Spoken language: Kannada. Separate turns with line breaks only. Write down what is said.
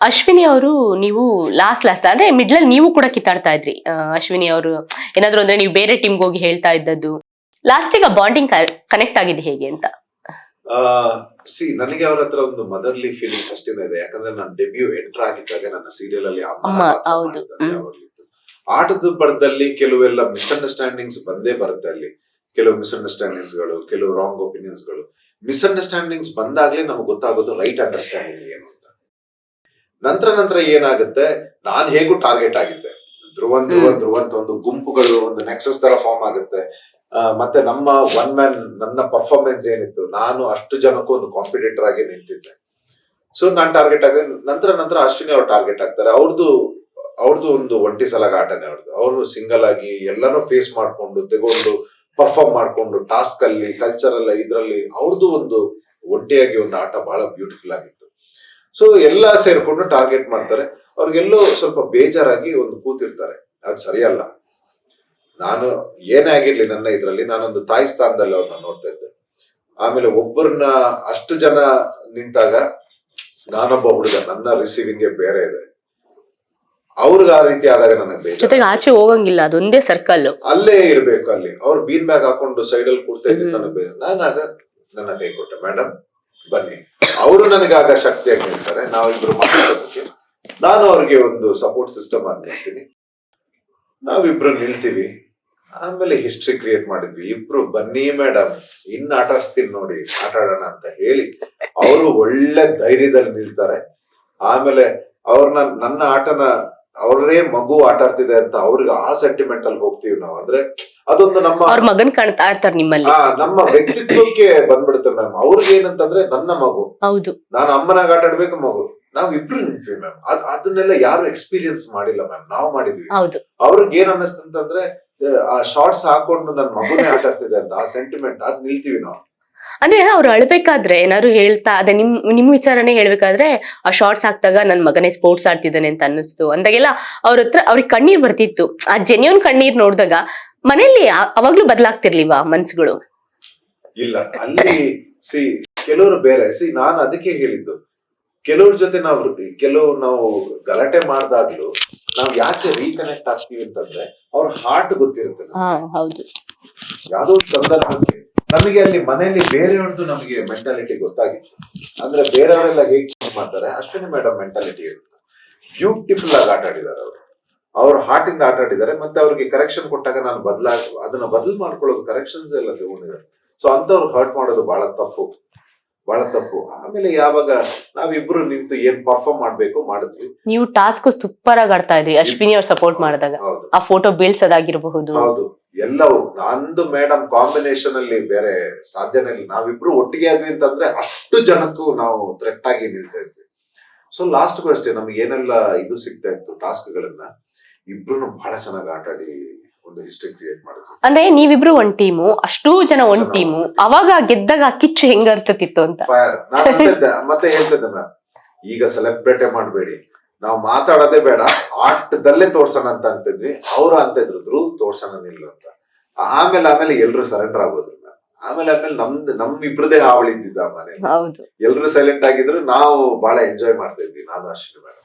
ಅಶ್ವಿನಿ ಅವರು ನೀವು ಲಾಸ್ಟ್ ಅಂದ್ರೆ ಮಿಡ್ಲಲ್ಲಿ ನೀವು ಕೂಡ ಕಿತ್ತಾಡ್ತಾ ಇದ್ರಿ. ಅಶ್ವಿನಿ ಅವರು ಏನಾದ್ರು ಅಂದ್ರೆ ನೀವು ಬೇರೆ ಟೀಮ್ಗೆ ಹೋಗಿ ಹೇಳ್ತಾ ಇದ್ದದ್ದು, ಲಾಸ್ಟಿಗೆ ಬಾಂಡಿಂಗ್ ಕನೆಕ್ಟ್ ಆಗಿದೆ ಹೇಗೆ ಅಂತ?
ನನಗೆ ಅವ್ರ ಹತ್ರ ಒಂದು ಮದರ್ಲಿ ಫೀಲಿಂಗ್ ಅಷ್ಟೇನೆ ಇದೆ. ಯಾಕಂದ್ರೆ ನಾನು ಡೆಬ್ಯೂ ಎಂಟರ್ ಆಗಿದ್ದಾಗ ನನ್ನ ಸೀರಿಯಲ್ ಅಲ್ಲಿ
ಹೌದು.
ಆಟದ ಬಡದಲ್ಲಿ ಕೆಲವೆಲ್ಲ ಮಿಸ್ಅಂಡರ್ಸ್ಟ್ಯಾಂಡಿಂಗ್ಸ್ ಬಂದೇ ಬರುತ್ತೆ. ಅಲ್ಲಿ ಕೆಲವು ಮಿಸ್ಅಂಡರ್ಸ್ಟ್ಯಾಂಡಿಂಗ್ಸ್ ಗಳು, ಕೆಲವು ರಾಂಗ್ ಒಪಿನಿಯನ್ಸ್ ಗಳು. ಮಿಸ್ಅಂಡರ್ಸ್ಟ್ಯಾಂಡಿಂಗ್ಸ್ ಬಂದಾಗ್ಲೇ ನಮ್ಗೆ ಗೊತ್ತಾಗೋದು ರೈಟ್ ಅಂಡರ್ಸ್ಟ್ಯಾಂಡಿಂಗ್ ಏನು ಅಂತ. ನಂತರ ಏನಾಗುತ್ತೆ, ನಾನ್ ಹೇಗೂ ಟಾರ್ಗೆಟ್ ಆಗಿದ್ದೆ. ಧ್ರುವ ಅಂತ ಒಂದು ಗುಂಪುಗಳು, ಒಂದು ನೆಕ್ಸಸ್ ತರ ಫಾರ್ಮ್ ಆಗುತ್ತೆ. ಮತ್ತೆ ನಮ್ಮ ಒನ್ ಮ್ಯಾನ್ ನನ್ನ ಪರ್ಫಾರ್ಮೆನ್ಸ್ ಏನಿತ್ತು, ನಾನು ಅಷ್ಟು ಜನಕ್ಕೂ ಒಂದು ಕಾಂಪಿಟೇಟರ್ ಆಗಿ ನಿಂತಿದ್ದೆ. ಸೊ ನಾನ್ ಟಾರ್ಗೆಟ್ ಆಗ ನಂತರ ಅಶ್ವಿನಿ ಅವ್ರು ಟಾರ್ಗೆಟ್ ಆಗ್ತಾರೆ. ಅವ್ರದ್ದು ಒಂದು ಒಂಟಿ ಸಲಾಗ ಆಟನೇ ಅವ್ರದ್ದು. ಅವರು ಸಿಂಗಲ್ ಆಗಿ ಎಲ್ಲಾನು ಫೇಸ್ ಮಾಡ್ಕೊಂಡು ತಗೊಂಡು ಪರ್ಫಾರ್ಮ್ ಮಾಡ್ಕೊಂಡು ಟಾಸ್ಕ್ ಅಲ್ಲಿ, ಕಲ್ಚರಲ್ ಇದ್ರಲ್ಲಿ ಅವ್ರದ್ದು ಒಂದು ಒಂಟಿಯಾಗಿ ಒಂದು ಆಟ ಬಹಳ ಬ್ಯೂಟಿಫುಲ್ ಆಗಿತ್ತು. ಸೊ ಎಲ್ಲಾ ಸೇರ್ಕೊಂಡು ಟಾರ್ಗೆಟ್ ಮಾಡ್ತಾರೆ. ಅವ್ರಿಗೆಲ್ಲೋ ಸ್ವಲ್ಪ ಬೇಜಾರಾಗಿ ಒಂದು ಕೂತಿರ್ತಾರೆ. ಅದು ಸರಿಯಲ್ಲ. ನಾನು ಏನೇ ಆಗಿರ್ಲಿ ನನ್ನ ಇದ್ರಲ್ಲಿ ನಾನೊಂದು ತಾಯಿ ಸ್ಥಾನದಲ್ಲಿ ಅವ್ರನ್ನ ನೋಡ್ತಾ ಇದ್ದೆ. ಆಮೇಲೆ ಒಬ್ಬರನ್ನ ಅಷ್ಟು ಜನ ನಿಂತಾಗ ನಾನೊಬ್ಬ ಹುಡುಗ, ನನ್ನ ರಿಸೀವಿಂಗ್ ಬೇರೆ ಇದೆ. ಅವ್ರಿಗೆ ಆ ರೀತಿ ಆದಾಗ ನನಗೆ
ಜೊತೆಗೆ ಆಚೆ ಹೋಗಂಗಿಲ್ಲ, ಅದೊಂದೇ ಸರ್ಕಲ್, ಅಲ್ಲೇ
ಇರ್ಬೇಕು. ಅಲ್ಲಿ ಅವ್ರು ಬೀನ್ ಬ್ಯಾಗ್ ಹಾಕೊಂಡು ಸೈಡ್ ಅಲ್ಲಿ ಕೂಡ್ತಾ ಇದ್ದೀನಿ. ನನಗೆ ನಾನಾಗ ನನ್ನ ಕೈ ಕೊಟ್ಟೆ, ಮೇಡಮ್ ಬನ್ನಿ. ಅವರು ನನಗಾಗ ಶಕ್ತಿಯಾಗಿ ನಿಲ್ತಾರೆ. ನಾವಿಬ್ರು ಮಾತಾಡೋದಕ್ಕೆ ನಾನು ಅವ್ರಿಗೆ ಒಂದು ಸಪೋರ್ಟ್ ಸಿಸ್ಟಮ್ ಆಗಿ ನಿಲ್ತೀನಿ. ನಾವಿಬ್ರು ನಿಲ್ತೀವಿ. ಆಮೇಲೆ ಹಿಸ್ಟ್ರಿ ಕ್ರಿಯೇಟ್ ಮಾಡಿದ್ವಿ ಇಬ್ರು. ಬನ್ನಿ ಮೇಡಮ್, ಇನ್ನು ಆಟ ಆಡಿಸ್ತೀನಿ ನೋಡಿ, ಆಟ ಆಡೋಣ ಅಂತ ಹೇಳಿ ಅವರು ಒಳ್ಳೆ ಧೈರ್ಯದಲ್ಲಿ ನಿಲ್ತಾರೆ. ಆಮೇಲೆ ಅವ್ರನ್ನ, ನನ್ನ ಆಟನ ಅವರೇ ಮಗು ಆಟ ಆಡ್ತಿದೆ ಅಂತ ಅವ್ರಿಗೆ ಆ ಸೆಂಟಿಮೆಂಟ್ ಅಲ್ಲಿ ಹೋಗ್ತೀವಿ ನಾವು. ಅಂದ್ರೆ ಅದೊಂದು ನಮ್ಮ
ಮಗನ್ ಕಾಣ್ತಾ ಇರ್ತಾರೆ ನಿಮ್ಮಲ್ಲಿ,
ನಮ್ಮ ವ್ಯಕ್ತಿತ್ವಕ್ಕೆ ಬಂದ್ಬಿಡುತ್ತೆ ಮ್ಯಾಮ್. ಅವ್ರಿಗೆ ಏನಂತಂದ್ರೆ ನನ್ನ ಮಗು,
ಹೌದು,
ನಾನು ಅಮ್ಮನಾಗ ಆಟ ಆಡ್ಬೇಕು, ಮಗು ನಾವ್ ಇಬ್ರು ನಿಂತೀವಿ ಮ್ಯಾಮ್. ಅದನ್ನೆಲ್ಲ ಯಾರು ಎಕ್ಸ್ಪೀರಿಯನ್ಸ್ ಮಾಡಿಲ್ಲ ಮ್ಯಾಮ್, ನಾವು ಮಾಡಿದ್ವಿ. ಅವ್ರಿಗೆ ಏನ್ ಅನ್ನಿಸ್ತಂತಂದ್ರೆ ಆ ಶಾರ್ಟ್ಸ್ ಹಾಕೊಂಡು ನನ್ ಮಗುನೇ ಆಟ ಆಡ್ತಿದೆ ಅಂತ ಆ ಸೆಂಟಿಮೆಂಟ್, ಅದ್ ನಿಲ್ತೀವಿ ನಾವು.
ಅಂದ್ರೆ ಅವ್ರು ಅಳ್ಬೇಕಾದ್ರೆ ಏನಾದ್ರು ಹೇಳ್ತಾ ಅದೇ ನಿಮ್ ವಿಚಾರನೆ ಹೇಳ್ಬೇಕಾದ್ರೆ ಆ ಶಾರ್ಟ್ಸ್ ಹಾಕ್ದಾಗ ನನ್ ಮಗನೇ ಸ್ಪೋರ್ಟ್ಸ್ ಆಡ್ತಿದ್ದಾನೆ ಅಂತ ಅನ್ನಿಸ್ತು ಅಂದಾಗೆಲ್ಲ ಅವ್ರ ಹತ್ರ ಅವ್ರಿಗೆ ಕಣ್ಣೀರ್ ಬರ್ತಿತ್ತು. ಆ ಜೆನ್ಯೂನ್ ಕಣ್ಣೀರ್ ನೋಡಿದಾಗ ಮನೇಲಿ ಅವಾಗ್ಲೂ ಬದಲಾಗ್ತಿರ್ಲಿವಾ ಮನ್ಸುಗಳು?
ಇಲ್ಲ, ಅಲ್ಲಿ ಕೆಲವರು ಬೇರೆ. ನಾನು ಅದಕ್ಕೆ ಹೇಳಿದ್ದು, ಕೆಲವ್ರ ಜೊತೆ ನಾವು ಗಲಾಟೆ ಮಾಡ್ದಾಗ್ಲು ನಾವ್ ಯಾಕೆ ರೀಕನೆಕ್ಟ್ ಆಗ್ತೀವಿ ಅಂತಂದ್ರೆ ಅವ್ರ ಹಾರ್ಟ್ ಗೊತ್ತಿರುತ್ತೆ.
ಹೌದು,
ಯಾವ್ದೋ ಒಂದು ಸಂದರ್ಭಕ್ಕೆ ನಮಗೆ ಅಲ್ಲಿ ಮನೆಯಲ್ಲಿ ಬೇರೆಯವ್ರದ್ದು ನಮಗೆ ಮೆಂಟಾಲಿಟಿ ಗೊತ್ತಾಗಿತ್ತು. ಅಂದ್ರೆ ಬೇರೆಯವರೆಲ್ಲ ಹೇಗೆ ಮಾಡ್ತಾರೆ, ಅಶ್ವಿನಿ ಮೇಡಮ್ ಮೆಂಟಾಲಿಟಿ ಇರುತ್ತೆ. ಬ್ಯೂಟಿಫುಲ್ ಆಗಿ ಆಟ ಆಡಿದ್ದಾರೆ ಅವರು. ಅವ್ರ ಹಾರ್ಟ್ ಇಂದ ಆಟ ಆಡಿದ್ದಾರೆ. ಮತ್ತೆ ಅವ್ರಿಗೆ ಕರೆಕ್ಷನ್ ಕೊಟ್ಟಾಗ ನಾನು ಅದನ್ನ ಬದಲು ಮಾಡ್ಕೊಳ್ಳೋದು, ಕರೆಕ್ಷನ್ಸ್ ಎಲ್ಲ ತಗೊಂಡಿದ್ದಾರೆ. ಸೊ ಅಂತವ್ರು ಹರ್ಟ್ ಮಾಡೋದು ಬಹಳ ತಪ್ಪು. ಆಮೇಲೆ ಯಾವಾಗ ನಾವಿಬ್ರು ನಿಂತು ಏನ್ ಪರ್ಫಾರ್ಮ್ ಮಾಡ್ಬೇಕು ಮಾಡಿದ್ವಿ.
ನೀವು ಟಾಸ್ಕ್ ಸೂಪರ್ ಆಗಿ ಆಡ್ತಾ ಇದ್ರಿ ಅಶ್ವಿನಿ ಅವ್ರು ಸಪೋರ್ಟ್ ಮಾಡಿದಾಗ. ಆ ಫೋಟೋ ಬೀಳ್ಸೋದಾಗಿರಬಹುದು.
ಹೌದು, ಎಲ್ಲವೂ ನಂದು ಮೇಡಮ್ ಕಾಂಬಿನೇಷನ್ ಅಲ್ಲಿ ಬೇರೆ ಸಾಧ್ಯನೇ ಇಲ್ಲ. ನಾವಿಬ್ರು ಒಟ್ಟಿಗೆ ಆದ್ವಿ ಅಂತಂದ್ರೆ ಅಷ್ಟು ಜನಕ್ಕೂ ನಾವು ಥ್ರೆಟ್ ಆಗಿ ನಿಲ್ತಾ ಇದ್ವಿ. ಸೊ ಲಾಸ್ಟ್ಗೂ ಅಷ್ಟೇ ನಮ್ಗೆ ಏನೆಲ್ಲ ಇದು ಸಿಗ್ತಾ ಇತ್ತು ಟಾಸ್ಕ್ ಗಳನ್ನ, ಇಬ್ರು ಬಹಳ ಚೆನ್ನಾಗಿ ಆಟ ಆಡಿ ಒಂದು ಹಿಸ್ಟ್ರಿ ಕ್ರಿಯೇಟ್ ಮಾಡಿದ್ವಿ.
ಅಂದ್ರೆ ನೀವಿಬ್ರು ಒಂದ್ ಟೀಮು, ಅಷ್ಟೂ ಜನ ಒಂದ್ ಟೀಮು, ಅವಾಗ ಗೆದ್ದಾಗ ಕಿಚ್ಚು ಹೆಂಗ ಅರ್ಥತಿತ್ತು ಅಂತ.
ಮತ್ತೆ ಹೇಳ್ತಿದ್ದೆ ಮ್ಯಾಮ್, ಈಗ ಸೆಲೆಬ್ರೇಟೇ ಮಾಡ್ಬೇಡಿ, ನಾವು ಮಾತಾಡೋದೇ ಬೇಡ, ಆಟದಲ್ಲೇ ತೋರ್ಸೋಣ ಅಂತ ಅಂತಿದ್ವಿ. ಅವ್ರು ಅಂತ ಇದ್ರು, ಧ್ರುವ್ ತೋರ್ಸೋಣ ನಿಲ್ಲು ಅಂತ. ಆಮೇಲೆ ಎಲ್ರು ಸರೆಂಡರ್ ಆಗೋದ್ರು ಮ್ಯಾಮ್. ಆಮೇಲೆ ನಮ್ ಇಬ್ರದೇ ಹಾವಳಿ ಇದ್ದಿದ್ದ ಮನೆ. ಎಲ್ರು ಸೈಲೆಂಟ್ ಆಗಿದ್ರು, ನಾವು ಬಹಳ ಎಂಜಾಯ್ ಮಾಡ್ತಾ ಇದ್ವಿ, ನಾನು ಅಶ್ವಿನಿ ಮೇಡಮ್.